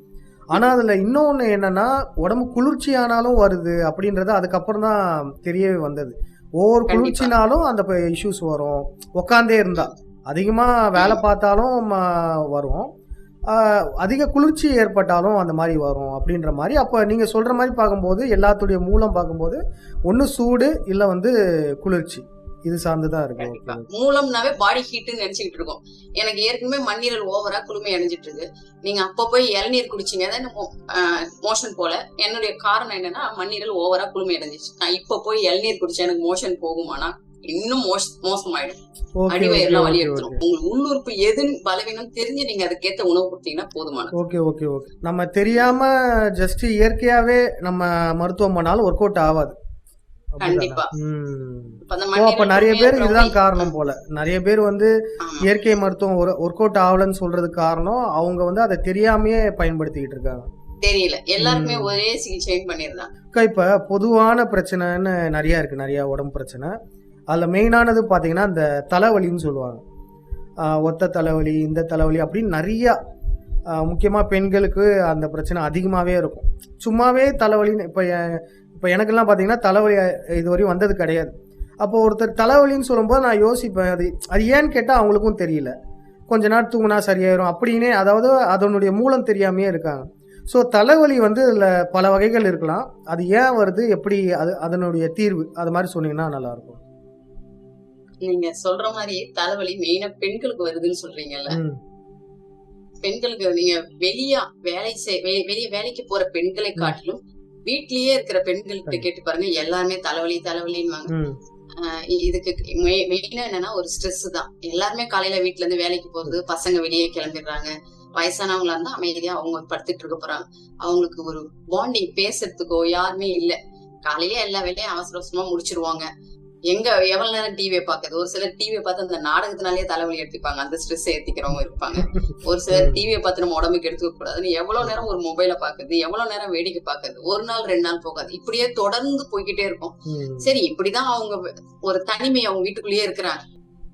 ஆனா அதுல இன்னொன்னு என்னன்னா, உடம்பு குளிர்ச்சியானாலும் வருது அப்படின்றது அதுக்கப்புறம் தான் தெரியவே வந்தது. ஒவ்வொரு கண்டிப்பா. குளிர்ச்சினாலும் அந்த இஷ்யூஸ் வரும். உட்காந்தே இருந்தா. ம். அதிகமா வேலை ம். பார்த்தாலும் வரும். ஆ, அதிக குளிர்ச்சி ஏற்பட்டாலும் அந்த மாரி வரும் அப்படின்ற மாரி. அப்ப நீங்க சொல்ற மாரி பார்க்கும்போது, எல்லாத்துடைய மூலம் பார்க்கும்போது, ஒண்ணு சூடு, இல்ல வந்து குளிர்ச்சி. இது சார்ந்து தான் இருக்கு. ஓகே, கண்டிப்பா. ஓகே. மூலம்னாவே பாடி ஹீட்ன்னு நெனச்சுக்கிட்டு இருக்கோம். எனக்கு ஏற்கனவே மண்ணீரல் ஓவரா குளுமை அடைஞ்சிட்டு இருக்கு. நீங்க அப்ப போய் இளநீர் குடிச்சீங்க தான் மோஷன் போல. என்னுடைய காரணம் என்னன்னா, மண்ணீரல் ஓவரா குளுமை அடைஞ்சிச்சு. நான் இப்ப போய் இளநீர் குடிச்சா எனக்கு மோஷன் போகுமானா, இன்னும் மோசமாயிடும். ஓகே, ஓகே, அடிவயிறுலாம் வலி ஓகே, எடுத்துரும். ஓகே. உங்களுக்கு உள்ளுறுப்பு எதுன்னு பலவீனம் தெரிஞ்சு நீங்க அதுக்கேத்த உணவு குடுத்தீங்கன்னா போதுமானது. Okay, okay, okay. நம்ம தெரியாம ஜஸ்ட் இயற்கையாவே நம்ம மருத்துவம் பண்ணாலும் ஒர்க் அவுட் ஆவாது. அப்படிதானே? கண்டிப்பா. ம். இப்ப அந்த அப்ப மண்ணீரல் நெறைய குளுமையா பேர் இருக்கிறவங்க இதுதான் காரணம் போல. நெறைய பேர் வந்து ஆமா. இயற்கை மருத்துவம் ஒர்க் அவுட் ஆவலன்னு சொல்றதுக்கு காரணம், அவங்க வந்து அத தெரியாமயே பயன்படுத்திக்கிட்டு இருக்காங்க. தெரியல. எல்லாருக்குமே ம். ஒரே சிகிச்சைன்னு பண்ணிருந்தாங்க. அக்கா, இப்ப பொதுவான பிரச்சனைன்னு நெறைய இருக்கு. நெறைய உடம்பு பிரச்சனை. அதுல மெயினானது பார்த்தீங்கன்னா, இந்த தலைவலின்னு சொல்லுவாங்க. ஒத்த தலைவலி, இந்த தலைவலி அப்படின்னு நெறையா முக்கியமா பெண்களுக்கு அந்த பிரச்சனை அதிகமாவே இருக்கும். சும்மாவே தலைவலின்னு இப்ப எனக்கெல்லாம் பார்த்தீங்கன்னா, தலைவலி இதுவரையும் வந்தது கிடையாது. அப்போ ஒருத்தர் தலைவலின்னு சொல்லும்போது நான் யோசிப்பேன். அது அது ஏன்னு கேட்டா அவங்களுக்கும் தெரியல. கொஞ்ச நேரம் தூங்குனா சரியாயிரும் அப்படின்னே, அதாவது அதனுடைய மூலம் தெரியாமயே இருக்காங்க. ஸோ தலைவலி வந்து இதுல பல வகைகள் இருக்கலாம். அது ஏன் வருது? எப்படி அதனுடைய தீர்வு? அது மாரி சொன்னீங்கன்னா நல்லாருக்கும். நீங்க சொல்ற மாரி தலைவலி மெயினா பெண்களுக்கு வருதுன்னு சொல்றீங்கல்ல. ம். பெண்களுக்கு நீங்க வெளிய வேலை வெளிய வேலைக்கு போற பெண்களை ம். காட்டிலும் வீட்லயே இருக்கிற பெண்கள்கிட்ட கண்டிப்பா. கேட்டு பாருங்க. எல்லாருமே தலைவலி தலைவலின்னுவாங்க. ம். இதுக்கு மெயினா என்னன்னா ஒரு ஸ்ட்ரெஸ் தான். எல்லாருமே காலையில வீட்ல இருந்து வேலைக்கு போறது, பசங்க வெளியே கிளம்பிடுறாங்க. வயசானவங்களா இருந்தா அமைதியா அவங்க படுத்துட்டு இருக்க போறாங்க. அவங்களுக்கு ஒரு பாண்டிங் பேசுறதுக்கோ யாருமே இல்ல. காலையிலேயே எல்லா வேலையும் அவசர அவசரமா முடிச்சிருவாங்க. எவ்வளவு நேரம் டிவியை பாக்குறது? ஒரு சிலர் டிவியை பார்த்து அந்த நாடகத்தினாலேயே தலைவலி எடுத்துப்பாங்க. அந்த ஸ்ட்ரெஸ் ஏத்திக்கிறவங்க இருப்பாங்க. ஒரு சிலர் ம். டிவியை பார்த்து நம்ம உடம்புக்கு எடுத்துக்க கூடாதுன்னு எவ்வளவு நேரம் ஒரு மொபைலை பாக்குறது, எவ்வளவு நேரம் வேடிக்கை பாக்குறது, ஒரு நாள் 2 நாள் போகாது. இப்படியே தொடர்ந்து போய்க்கிட்டே இருக்கும். ம். சரி, இப்படிதான் அவங்க ஒரு தனிமை அவங்க வீட்டுக்குள்ளேயே இருக்கிறாங்க.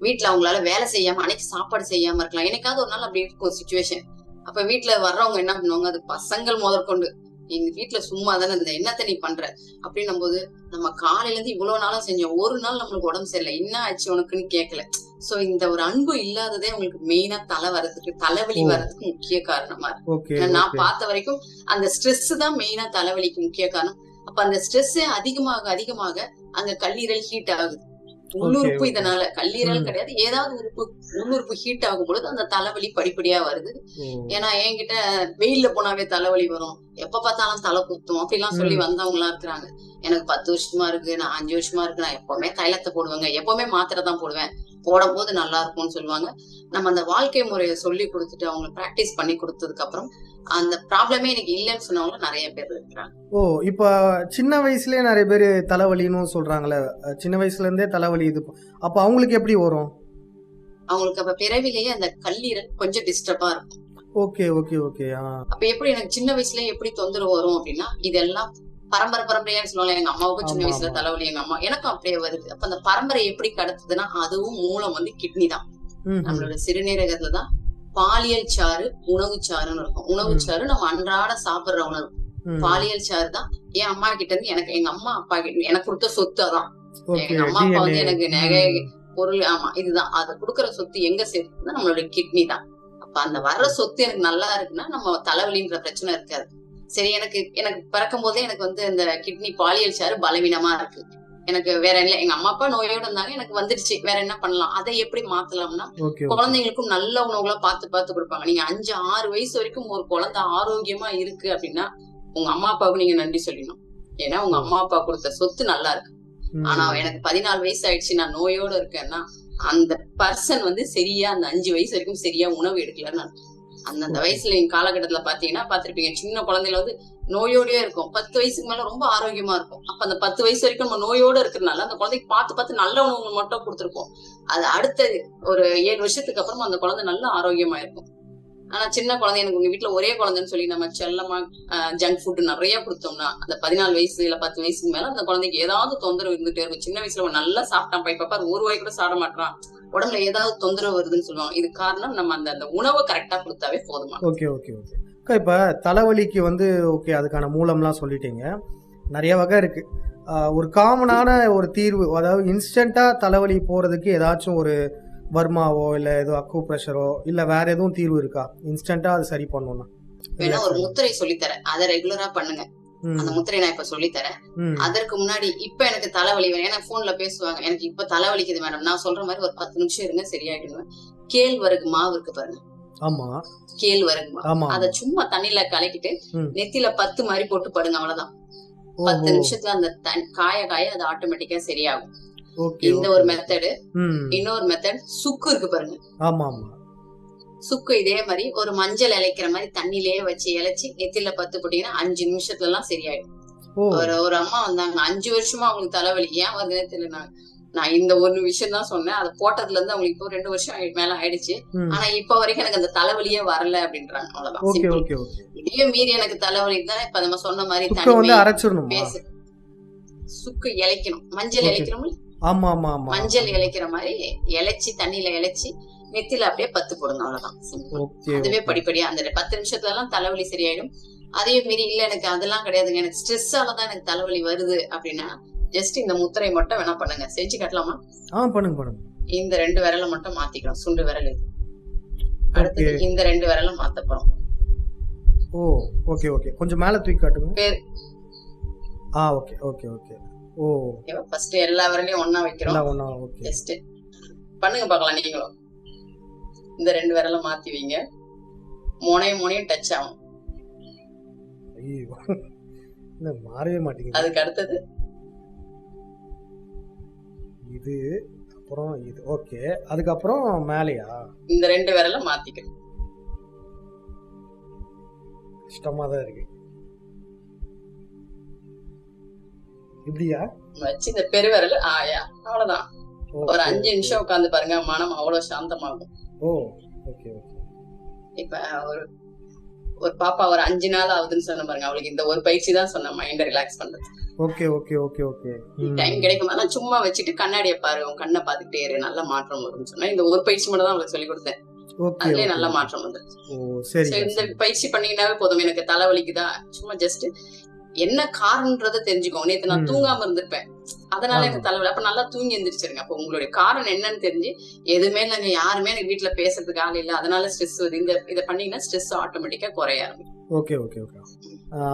வீட்டுல அவங்களால வேலை செய்யாம அன்னைக்கு சாப்பாடு செய்யாம இருக்கலாம். என்னைக்காவது ஒரு நாள் அப்படி இருக்கும் சுச்சுவேஷன். அப்ப வீட்டுல வர்றவங்க என்ன பண்ணுவாங்க? அது பசங்கள் முதற்கொண்டு எங்க வீட்டுல சும்மா தானே இருந்த, என்னத்த நீ பண்ற அப்படின்னும் போது, நம்ம காலையில இருந்து இவ்வளவு நாளா செஞ்சோம், ஒரு நாள் நம்மளுக்கு உடம்பு சரியில்லை, என்ன ஆச்சு உனக்குன்னு கேட்கல. சோ இந்த ஒரு அன்பு இல்லாததே உங்களுக்கு மெயினா தலைவலி ஓ! வர்றதுக்கு முக்கிய காரணமா இருக்கு. ஓகே, ஏன்னா நான் ஓகே. பார்த்த வரைக்கும் அந்த ஸ்ட்ரெஸ் தான் மெயினா தலைவலிக்கு முக்கிய காரணம். அப்ப அந்த ஸ்ட்ரெஸ் அதிகமாக அங்க கல்லீரல் ஹீட் ஆகுது. ஓகே, உள்ளுறுப்பு ஓகே. இதனால கல்லீரல் ம். கிடையாது, ஏதாவது உள்ளுறுப்பு ஹீட் ஆகும் பொழுது அந்த தலைவலி படிப்படியா வருது. ஓ! ஏன்னா என்கிட்ட வெயில்ல போனாவே தலைவலி வரும், எப்ப பார்த்தாலும் தலை குத்தும் அப்படிலாம் சொல்லி ம். வந்தவங்க எல்லாம் இருக்கிறாங்க. எனக்கு 10 வருஷமா இருக்கு, நான் 5 வருஷமா இருக்கு, நான் எப்பவுமே தைலத்தை போடுவேங்க, எப்பவுமே மாத்திரை தான் போடுவேன், போடும் போது நல்லா இருக்கும்னு சொல்லுவாங்க. நம்ம அந்த வாழ்க்கை முறையை சொல்லி கொடுத்துட்டு அவங்க பிராக்டிஸ் பண்ணி கொடுத்ததுக்கு அப்புறம் அந்த ப்ராப்ளமே எனக்கு இல்லைன்னு சொன்னவங்க நிறைய பேர் இருக்கிறாங்க. ஓ! இப்ப சின்ன வயசுலயே நெறைய பேரு தலைவலின்னு சொல்றாங்கல்ல. சின்ன வயசுல இருந்தே தலைவலி இது. அப்ப அவங்களுக்கு எப்படி வரும்? அவங்களுக்கு அப்ப பிறவிலேயே அந்த கல்லீரல் கொஞ்சம் டிஸ்டர்பா இருக்கும். Okay, okay, okay. அப்ப எப்படி எனக்கு சின்ன வயசுலயே எப்படி தொந்தரவு வரும் அப்படின்னா, இதெல்லாம் பரம்பரையான்னு சொல்லுவாங்க. எங்க அம்மாவுக்கும் சின்ன ஆமா, வயசுல ஆமா. தலைவலி, எனக்கும் அப்படியே வருது. அப்ப அந்த பரம்பரை எப்படி கடத்துதுன்னா, அதுவும் மூலம் வந்து கிட்னி தான். ம்ஹ்ம். நம்மளோட சிறுநீரகத்துல தான் பாலியல் சாறு, உணவு சாறுன்னு இருக்கும். உணவு ம். சாறு நம்ம அன்றாட சாப்பிடுற உணவு. ம். பாலியல் சாறு தான் என் அம்மா கிட்ட இருந்து எங்க அம்மா அப்பா கிட்ட எனக்கு கொடுத்த சொத்து அதான். ஓகே. எங்க அம்மா அப்பா DNA. வந்து எனக்கு நகை, ம். பொருள், ஆமா இதுதான். அத குடுக்குற சொத்து எங்க சேர்த்துன்னா நம்மளோட கிட்னி தான். அப்ப அந்த வர்ற சொத்து எனக்கு நல்லா இருக்குன்னா நம்ம தலைவலின்ற பிரச்சனை இருக்காது. சரி, எனக்கு பிறக்கும் போதே எனக்கு வந்து இந்த கிட்னி பாலியல் சாறு பலவீனமா இருக்கு. எனக்கு வேற இல்ல. எங்க அம்மா அப்பா நோயோட இருந்தாங்க, எனக்கு வந்துடுச்சு. வேற என்ன பண்ணலாம்? அதை எப்படி மாத்தலாம்னா, ஓகே, ஓகே. குழந்தைங்களுக்கும் நல்ல உணவுகளா பார்த்து கொடுப்பாங்க. நீங்க 5, 6 வயசு வரைக்கும் ஒரு குழந்தை ஆரோக்கியமா இருக்கு அப்படின்னா உங்க அம்மா அப்பாவுக்கு நீங்க நன்றி சொல்லணும். ஏன்னா உங்க ஓ! அம்மா அப்பா கொடுத்த சொத்து நல்லா இருக்கு. ஆனா ம். எனக்கு 14 வயசு ஆயிடுச்சு, நான் நோயோட இருக்கேன்னா அந்த பர்சன் வந்து சரியா அந்த 5 வயசு வரைக்கும் சரியா உணவு எடுக்கலன்னு அர்த்தம். அந்தந்த ஓகே. வயசுல எங்க காலகட்டத்துல பாத்தீங்கன்னா பாத்திருப்பீங்க, சின்ன குழந்தைல வந்து நோயோடயே இருக்கும். 10 வயசுக்கு மேல ரொம்ப ஆரோக்கியமா இருக்கும். அப்ப அந்த 10 வயசு வரைக்கும் நம்ம நோயோட இருக்கிறதுனால அந்த குழந்தைக்கு பார்த்து நல்ல உணவு மட்டும் கொடுத்துருப்போம். அது அடுத்த ஒரு 7 வருஷத்துக்கு அப்புறம் அந்த குழந்தை நல்ல ஆரோக்கியமா இருக்கும். ஆனா சின்ன குழந்தை, எனக்கு உங்க வீட்டுல ஒரே குழந்தைன்னு சொல்லி நம்ம செல்லமா ஜங்க் ஃபுட் நிறைய கொடுத்தோம்னா அந்த 14 வயசு இல்ல 10 வயசுக்கு மேல அந்த குழந்தைக்கு ஏதாவது தொந்தரவு இருந்துட்டே இருக்கும். சின்ன வயசுல அவன் நல்லா சாப்பிட்டான், இப்ப பாரு ஒரு வாய் கூட சாப்பிட மாட்டான் உடம்புல ஏதாவது தொந்தரவு வருதுன்னு சொல்லுவாங்க. இது காரணம் நம்ம அந்த அந்த உணவை கரெக்டா கொடுத்தாவே போதுமா. ஓகே ஓகே ஓகே அக்கா, இப்போ தலைவலிக்கு வந்து ஓகே அதுக்கான மூலம்லாம் சொல்லிட்டீங்க, நிறைய வகை இருக்கு. ஒரு காமனான ஒரு தீர்வு, அதாவது இன்ஸ்டண்ட்டாக தலைவலி போகிறதுக்கு ஏதாச்சும் ஒரு வர்மாவோ இல்லை ஏதோ அக்கு ப்ரெஷரோ இல்லை வேற எதுவும் தீர்வு இருக்கா இன்ஸ்டண்ட்டாக அது சரி பண்ணணும்னா? வேணா ஒரு முத்திரை சொல்லித்தரேன், அதை ரெகுலரா பண்ணுங்க. அந்த முத்திரை நான் இப்ப சொல்லித்தரேன். அதற்கு முன்னாடி இப்ப எனக்கு தலைவலி வேணும், ஏன்னா போன்ல பேசுவாங்க எனக்கு இப்ப தலைவலிக்குது மேடம், நான் சொல்ற மாதிரி ஒரு 10 நிமிஷம் இருங்க சரியாயிடுவேன். கேழ்வரகு மாவு இருக்கு பாருங்க. ஆமா, கேழ்வரகு மாவு, அத சும்மா தண்ணியில கலக்கிட்டு நெத்தில 10 மாதிரி போட்டு படுங்க, அவ்வளவுதான். 10 நிமிஷத்துல அந்த காய காய அது ஆட்டோமேட்டிக்கா சரியாகும். இந்த ஒரு மெத்தடு. இன்னொரு மெத்தட் சுக்கு இருக்கு பாருங்க. ஆமா ஆமா, சுக்கு இதே மாதிரி ஒரு மஞ்சள் இலைக்கிற மாதிரி தண்ணிலேயே வச்சு இலைச்சி நெத்தில 10 போட்டீங்கன்னா 5 நிமிஷத்துல எல்லாம் சரியாயிடும். ஒரு அம்மா வந்தாங்க, 5 வருஷமா அவங்களுக்கு தலைவலி, ஏன் வருதுன்னே தெரியல. நான் இந்த ஒரு விஷயம் தான் சொன்னேன், அதை போட்டதுல இருந்து அவங்களுக்கு இப்போ 2 வருஷம் மேல ஆயிடுச்சு. ஆனா இப்ப வரைக்கும் எனக்கு அந்த தலைவலியே வரல அப்படின்றாங்க. அவ்வளவுதான். இதே மீறி எனக்கு தலைவலி தான் இப்ப நம்ம சொன்ன மாதிரி தண்ணி பேசு, சுக்கு இலைக்கணும், மஞ்சள் இலைக்கணும். மஞ்சள் இலைக்கிற மாதிரி இலைச்சி தண்ணியில இலைச்சி நெத்தில அப்படியே 10 போடுங்க, அவ்வளவுதான். அதுவே படிப்படியா அந்த 10 நிமிஷத்துல எல்லாம் தலைவலி சரியாயிடும். அதே மீறி இல்ல எனக்கு அதெல்லாம் கிடையாதுங்க, எனக்கு ஸ்ட்ரெஸ்ஸாலதான் எனக்கு தலைவலி வருது அப்படின்னா ஜஸ்ட் இந்த முத்திரை மட்டும் வேணா பண்ணுங்க. செஞ்சு காட்டலாமா? பண்ணுங்க பண்ணுங்க. இந்த 2 விரலை மட்டும் மாத்திக்கணும், சுண்டு விரல் இது. அடுத்து இந்த 2 விரலை மாத்த போறோம். ஓகே ஓகே, கொஞ்சம் மேல தூக்கி காட்டுங்க. Okay okay okay. ஃபர்ஸ்ட் எல்லா விரலையும் ஒண்ணா வைக்கிறோம். ஜஸ்ட் பண்ணுங்க பார்க்கலாம் நீங்களும். இந்த 2 விரலை மாத்தி வைங்க, மோனையும் டச் ஆகும். மாறவே மாட்டேங்குது. அதுக்கு அடுத்தது இது, அப்புறம் இது. ஓகே, அதுக்கப்புறம் மேலையா இந்த 2 விரலை மாத்திக்கணும். கஷ்டமா தான் இருக்கு. இப்படியா வச்சு இந்த பெருவிரல் அவ்வளவுதான். ஒரு 5 நிமிஷம் உட்கார்ந்து பாருங்க, மனம் அவ்வளவு சாந்தமாகும். இப்ப ஒரு பாப்பா ஒரு 5 நாள் ஆகுதுன்னு சொன்ன பாருங்க, அவளுக்கு இந்த ஒரு பயிற்சி தான் சொன்ன மைண்ட ரிலாக்ஸ் பண்றது. டைம் கிடைக்கும் போது சும்மா வச்சுட்டு கண்ணாடியை பாரு, உன் கண்ணை பாத்துக்கிட்டே இரு, நல்ல மாற்றம் வரும்னு சொன்னா இந்த ஒரு பயிற்சி மட்டும் தான் அவளுக்கு சொல்லி கொடுத்தேன். அதுலயே நல்ல மாற்றம் வந்துருச்சு. இந்த பயிற்சி பண்ணீங்கன்னாவே போதும். எனக்கு தலைவலிக்குதா, சும்மா ஜஸ்ட் என்ன காரணம்ன்றத தெரிஞ்சுக்கோங்க. நேத்து நான் தூங்காம இருந்திருப்பேன், அதனால எனக்கு தலைவலி, அப்ப நல்லா தூங்கி எந்திரிச்சிருங்க. அப்ப உங்களுடைய காரணம் என்னன்னு தெரிஞ்சு, எதுவுமே இல்லைங்க, யாருமே எனக்கு வீட்டுல பேசுறதுக்கு ஆள் இல்ல, அதனால ஸ்ட்ரெஸ் வருது, இதை பண்ணீங்கன்னா ஸ்ட்ரெஸ் ஆட்டோமேட்டிக்கா குறைய ஆரம்பிக்கும். ஓகே ஓகே ஓகே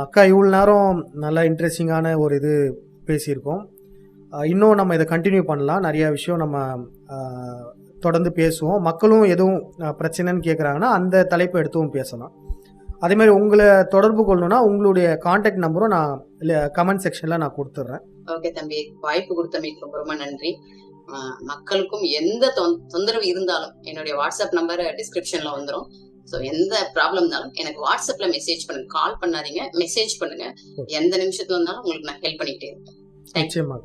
அக்கா, இவ்வளவு நேரம் நல்லா இன்ட்ரெஸ்டிங்கான ஒரு இது பேசியிருக்கோம். இன்னும் நம்ம இதை கண்டினியூ பண்ணலாம், நிறைய விஷயம் நம்ம தொடர்ந்து பேசுவோம். மக்களும் எதுவும் பிரச்சனைன்னு கேட்குறாங்கன்னா அந்த தலைப்பை எடுத்துவும் பேசலாம். அதே மாதிரி உங்களை தொடர்பு கொள்ளணும்னா உங்களுடைய கான்டாக்ட் நம்பரும் நான் கமெண்ட் செக்ஷன்ல நான் கொடுத்துட்றேன். ஓகே தம்பி, வாய்ப்பு கொடுத்தமைக்கு ரொம்ப ரொம்ப நன்றி. மக்களுக்கும் எந்த தொந்தரவு இருந்தாலும் என்னுடைய வாட்ஸ்அப் நம்பர் டிஸ்கிரிப்ஷன்ல வந்துடும். ஸோ எந்த ப்ராப்ளம் இருந்தாலும் எனக்கு வாட்ஸ்அப்ல மெசேஜ் பண்ணுங்க, கால் பண்ணாதீங்க, மெசேஜ் பண்ணுங்க. எந்த நிமிஷத்துல இருந்தாலும் உங்களுக்கு நான் ஹெல்ப் பண்ணிக்கிட்டே இருப்பேன். நிச்சயமாக.